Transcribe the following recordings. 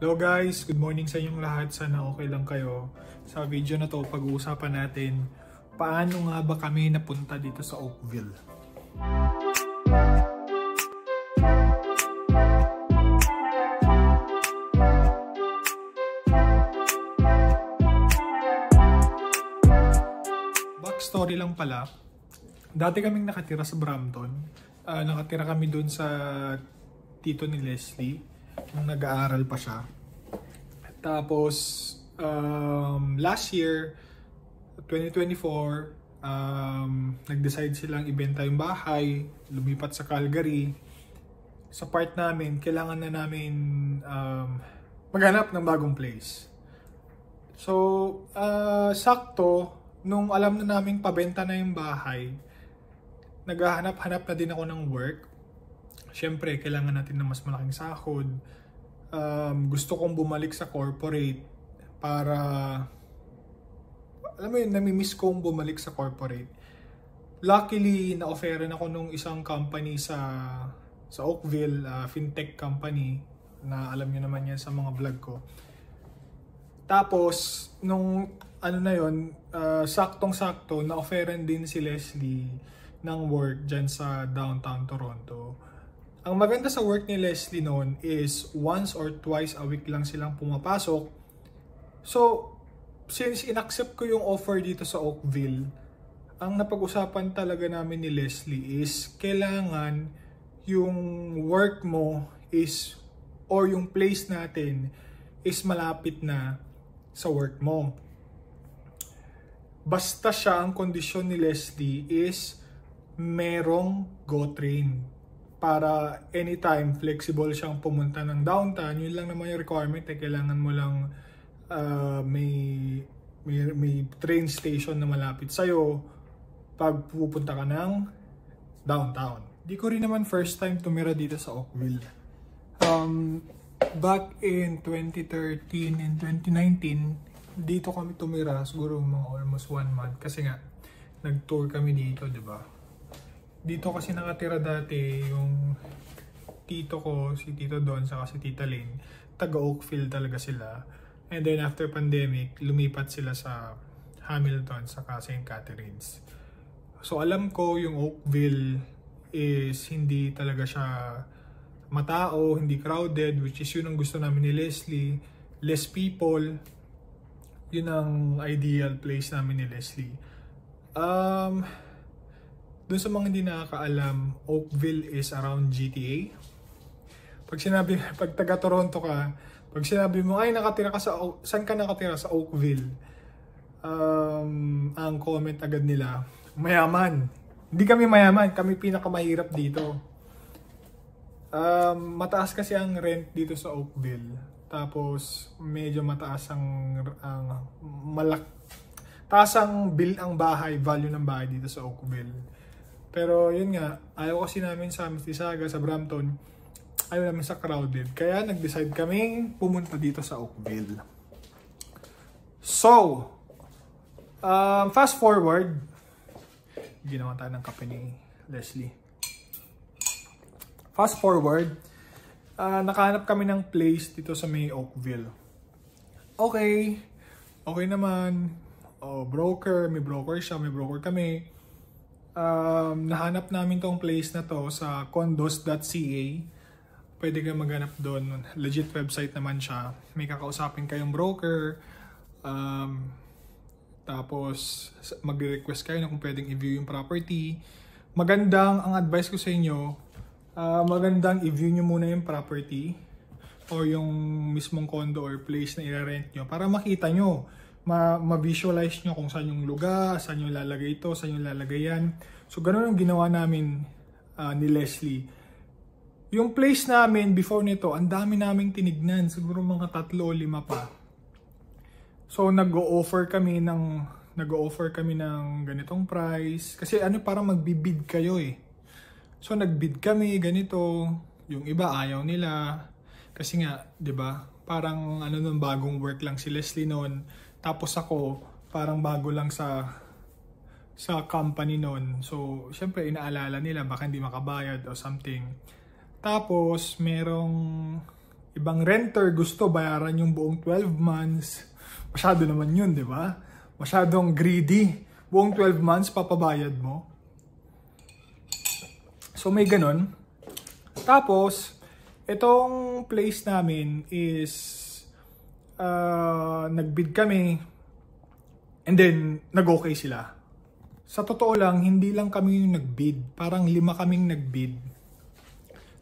Hello guys, good morning sa inyong lahat. Sana okay lang kayo. Sa video na to, pag-uusapan natin paano nga ba kami napunta dito sa Oakville. Backstory lang pala, dati kaming nakatira sa Brampton. Nakatira kami dun sa tito ni Leslie nung nag-aaral pa siya. Tapos last year 2024 nag-decide silang ibenta yung bahay, lumipat sa Calgary. Sa part namin, kailangan na namin maghanap ng bagong place. So sakto nung alam na naming pabenta na yung bahay, naghahanap-hanap na din ako ng work. Siyempre, kailangan natin ng mas malaking sahod. Gusto kong bumalik sa corporate para, alam mo yun, namimiss kong bumalik sa corporate. Luckily, na-offeran ako nung isang company sa Oakville, fintech company, na alam nyo naman yan sa mga vlog ko. Tapos, nung ano na yun, saktong-sakto, na-offeran din si Leslie ng work dyan sa downtown Toronto. Ang maganda sa work ni Leslie noon is once or twice a week lang silang pumapasok. So, since inaccept ko yung offer dito sa Oakville, ang napag-usapan talaga namin ni Leslie is kailangan yung work mo is, or yung place natin is malapit na sa work mo. Basta siya, ang kondisyon ni Leslie is merong GO train. Para anytime, flexible siyang pumunta ng downtown. Yun lang naman yung requirement. Kailangan mo lang may train station na malapit sa'yo pag pupunta ka ng downtown. Di ko rin naman first time tumira dito sa Oakville. Back in 2013 and 2019, dito kami tumira. Siguro mga almost 1 month. Kasi nga, nag-tour kami dito, di ba? Dito kasi nakatira dati yung tito ko, si Tito Don, saka si Tita Lynn. Taga Oakville talaga sila. And then after pandemic, lumipat sila sa Hamilton, saka St. Catharines. So alam ko yung Oakville is hindi talaga siya matao, hindi crowded, which is yun ang gusto namin ni Leslie. Less people, yun ang ideal place namin ni Leslie. Doon sa mga hindi nakakaalam, Oakville is around GTA. Pag taga Toronto ka, pag sinabi mo, ay nakatira ka saan ka nakatira? Sa Oakville. Ang comment agad nila, mayaman. Hindi kami mayaman, kami pinakamahirap dito. Mataas kasi ang rent dito sa Oakville. Tapos medyo mataas taas ang bill ang bahay, value ng bahay dito sa Oakville. Pero yun nga, ayaw kasi namin sa Mississauga, sa Brampton, ayaw namin sa crowded. Kaya nag-decide kaming pumunta dito sa Oakville. So, fast forward, ginawa tayo ng kape ni Leslie. Fast forward, nakahanap kami ng place dito sa may Oakville. Okay naman. Broker, may broker siya, may broker kami. Nahanap namin tong place na to sa condos.ca. Pwede kang maghanap doon. Legit website naman siya. May kakausapin kayong broker. Tapos mag-request kayo na kung pwedeng i-view yung property. Ang advice ko sa inyo, magandang i-view nyo muna yung property o yung mismong condo or place na i-rent nyo para makita nyo, ma-visualize nyo kung saan yung lugar, saan yung lalagay ito, saan yung lalagay yan. So, ganun ang ginawa namin ni Leslie. Yung place namin before nito, ang dami naming tinignan. Siguro mga 3 o 5 pa. So, nag-o-offer kami ng ganitong price. Kasi parang magbibid kayo eh. So, nagbid kami ganito. Yung iba ayaw nila. Kasi nga, 'di ba? Parang nung bagong work lang si Leslie noon. Tapos ako, parang bago lang sa company noon. So, syempre, inaalala nila baka hindi makabayad o something. Tapos, merong ibang renter gusto bayaran yung buong 12 months. Masyado naman yun, di ba? Masyadong greedy. Buong 12 months papabayad mo. So may ganun. Tapos, itong place namin is nagbid kami and then nag-okay sila. Sa totoo lang, hindi lang kami yung nagbid. Parang 5 kaming nagbid.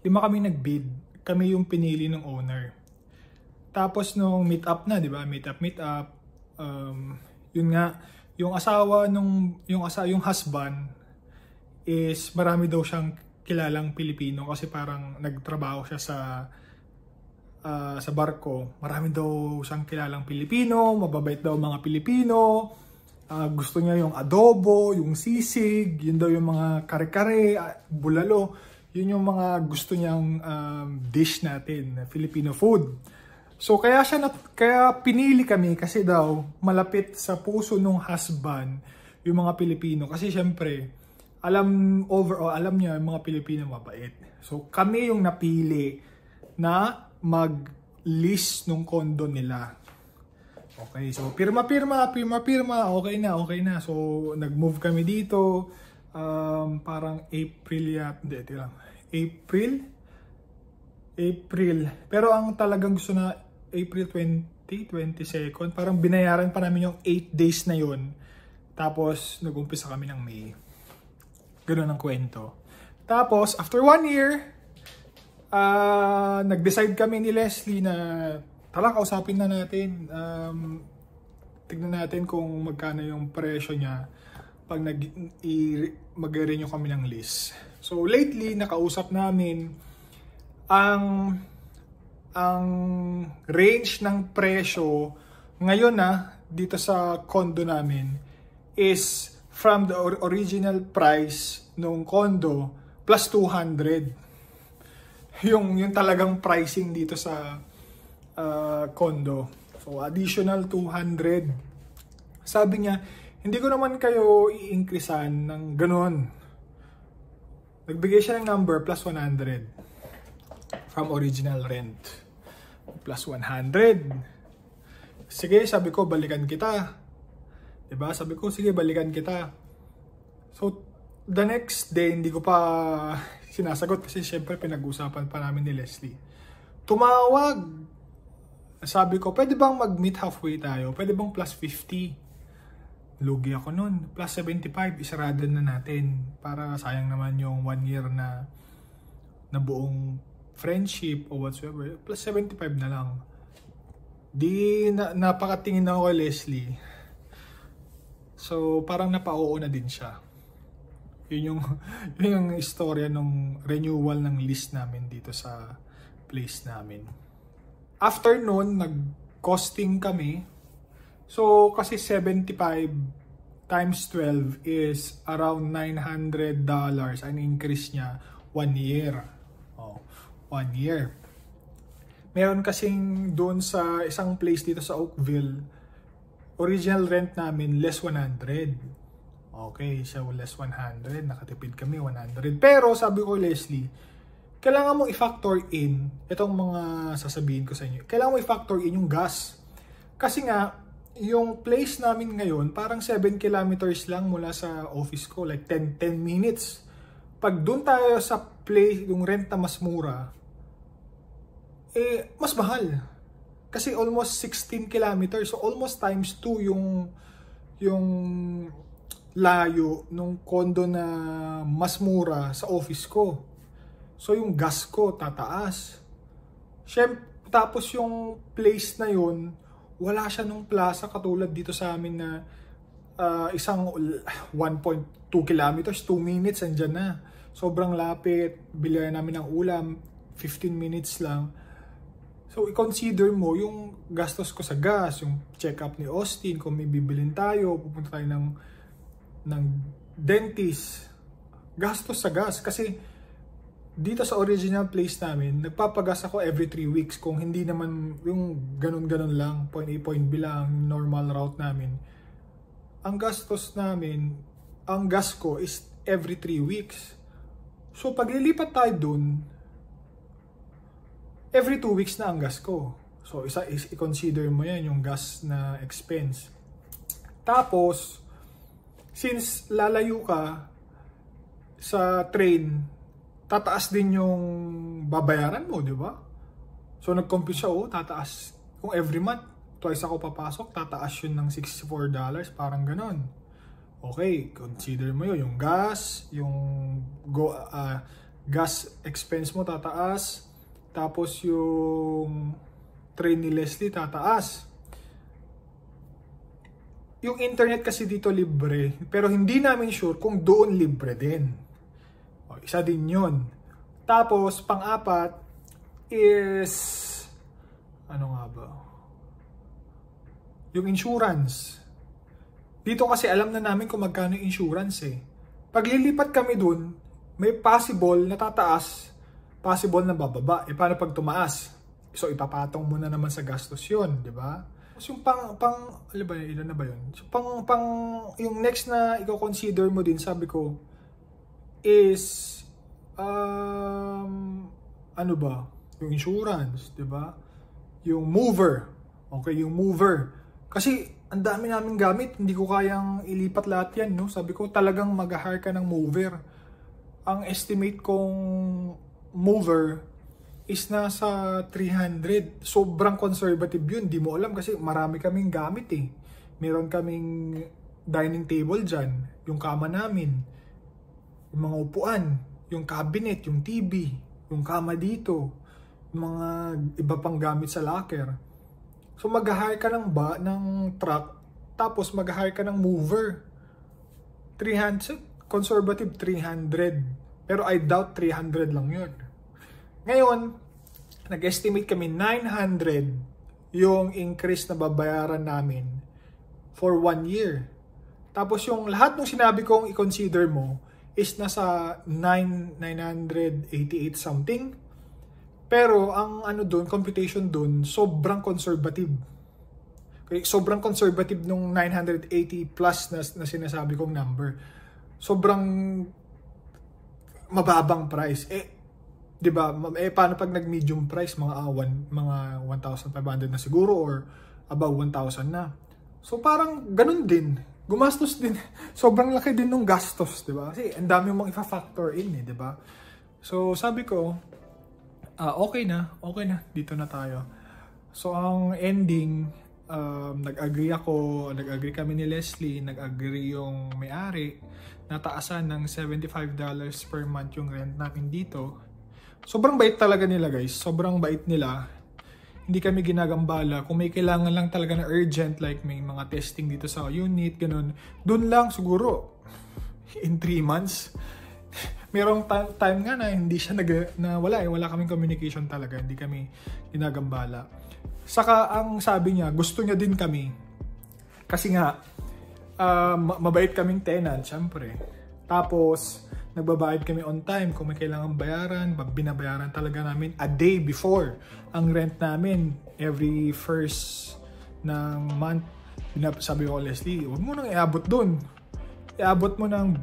5 kaming nagbid. Kami yung pinili ng owner. Tapos nung meet up na, di ba? Meet up. Yun nga, yung asawa yung husband is marami daw siyang kilalang Pilipino kasi parang nagtrabaho siya sa barko. Marami daw siyang kilalang Pilipino, mababait daw mga Pilipino. Gusto niya yung adobo, yung sisig, yun daw yung mga kare-kare, bulalo. Yun yung mga gusto niyang dish natin, Filipino food. So kaya pinili kami kasi daw malapit sa puso ng husband yung mga Pilipino. Kasi syempre, alam niya yung mga Pilipino mabait. So kami yung napili na mag-list ng condo nila. Okay, so pirma, okay na. So nag-move kami dito. Parang April. Pero ang talagang gusto na April 22nd. Parang binayaran pa namin yung 8 days na yun. Tapos nag-umpisa kami ng May. Ganun ang kwento. Tapos after 1 year, nag-decide kami ni Leslie na tala kausapin na natin. Tignan natin kung magkano yung presyo niya pag mag-renew kami ng lease. So lately nakausap namin ang range ng presyo ngayon dito sa condo namin is from the original price ng condo plus 200. Yung talagang pricing dito sa condo. So additional 200. Sabi niya, hindi ko naman kayo i-increasean ng ganun. Nagbigay siya ng number plus 100 from original rent. Plus 100. Sige, sabi ko, balikan kita. Diba? Sabi ko, sige, balikan kita. So, the next day, hindi ko pa sinasagot kasi syempre pinag-usapan pa namin ni Leslie. Tumawag. Sabi ko, pwede bang mag-meet halfway tayo? Pwede bang plus 50? Lugi ako nun. Plus 75, isarado na natin. Para sayang naman yung 1 year na buong friendship o whatsoever. Plus 75 na lang. Napakatingin na ako kay Leslie. So, parang napauuna din siya. Yun yung istorya ng renewal ng lease namin dito sa place namin. After nun, nag-costing kami. So, kasi 75 times 12 is around $900. Ang increase niya, 1 year. 1 year. Meron kasing doon sa isang place dito sa Oakville, original rent namin, less 100. Okay, so less 100. Nakatipid kami, 100. Pero sabi ko, Leslie, kailangan mong i-factor in itong mga sasabihin ko sa inyo. Kailangan mo i-factor in yung gas. Kasi nga, yung place namin ngayon, parang 7 kilometers lang mula sa office ko. Like 10 minutes. Pag doon tayo sa place, yung rent na mas mura, mas mahal. Kasi almost 16 kilometers. So almost times 2 yung layo nung condo na mas mura sa office ko. So yung gas ko tataas. Tapos yung place na yun, wala siya nung plaza katulad dito sa amin na isang 1.2 kilometers, 2 minutes, andyan na. Sobrang lapit, bilihan namin ng ulam, 15 minutes lang. So, i-consider mo yung gastos ko sa gas, yung check-up ni Austin, kung may bibilin tayo, pupunta tayo ng dentist. Gastos sa gas, kasi dito sa original place namin, nagpapagas ako every 3 weeks. Kung hindi naman yung ganun-ganun lang, point A, point B lang, normal route namin. Ang gastos namin, ang gas ko is every 3 weeks. So, pag lilipat tayo dun, every 2 weeks na ang gas ko. So, i-consider mo yan yung gas na expense. Tapos, since lalayo ka sa train, tataas din yung babayaran mo, di ba? So, nag-compute siya, tataas. Kung every month, twice ako papasok, tataas yun ng $64, parang ganon. Okay, consider mo yun. Yung gas, yung gas expense mo tataas. Tapos yung train ni Leslie tataas. Yung internet kasi dito libre, pero hindi namin sure kung doon libre din. O, isa din yun. Tapos, pang-apat is, ano nga ba? Yung insurance. Dito kasi alam na namin kung magkano yung insurance eh. Pag lilipat kami dun, may possible na tataas, possible na bababa. E paano pag tumaas? So ipapatong mo na naman sa gastos yun, di ba? So yung ilan na ba yun? So, yung next na i-consider mo din, sabi ko, is, ano ba? Yung insurance, di ba? Yung mover. Okay, yung mover. Kasi, ang dami namin gamit, hindi ko kayang ilipat lahat yan, no? Sabi ko, talagang mag-hire ka ng mover. Ang estimate kong mover is nasa 300. Sobrang conservative yun. Di mo alam kasi marami kaming gamit eh. Meron kaming dining table dyan, yung kama namin, yung mga upuan, yung cabinet, yung TV, yung kama dito, yung mga iba pang gamit sa locker. So mag-hire ka ng truck, tapos mag-hire ka ng mover. 300, conservative 300. Pero I doubt 300 lang yun. Ngayon, nag-estimate kami 900 yung increase na babayaran namin for 1 year. Tapos yung lahat ng sinabi kong i-consider mo is nasa 988 something. Pero ang ano doon, computation doon, sobrang conservative. Okay, sobrang conservative nung 980 plus na sinasabi kong number. Sobrang mababang price. 'Di ba? Paano pag nag-medium price mga 1,500 na siguro or above 1,000 na. So parang ganun din. Gumastos din. Sobrang laki din ng gastos, 'di ba? Kasi ang dami mong i-factor in, 'di ba? So sabi ko, okay na, dito na tayo. So ang ending, nag-agree kami ni Leslie, nag-agree yung may-ari, nataasan ng $75 per month yung rent namin dito. Sobrang bait talaga nila guys, sobrang bait nila. Hindi kami ginagambala. Kung may kailangan lang talaga na urgent, like may mga testing dito sa unit, ganun, dun lang siguro, in 3 months. Merong time nga na hindi siya wala kaming communication talaga, hindi kami ginagambala. Saka ang sabi niya, gusto niya din kami. Kasi nga, mabait kaming tenant, syempre. Tapos, nagbabayad kami on time. Kung may kailangan bayaran, binabayaran talaga namin a day before ang rent namin. Every first ng month, sabi ko, Leslie, huwag mo nang iabot dun. Iabot mo ng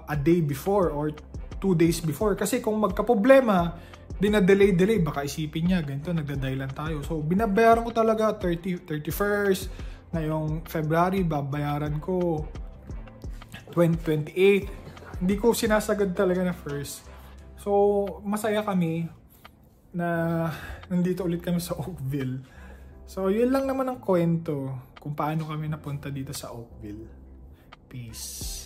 a day before or 2 days before. Kasi kung magka-problema, dina-delay, baka isipin niya, ganito, nagdadahilan tayo. So, binabayaran ko talaga 31st, ngayong February, babayaran ko 2028. Hindi ko sinasagad talaga na first. So, masaya kami na nandito ulit kami sa Oakville. So, yun lang naman ang kwento kung paano kami napunta dito sa Oakville. Peace.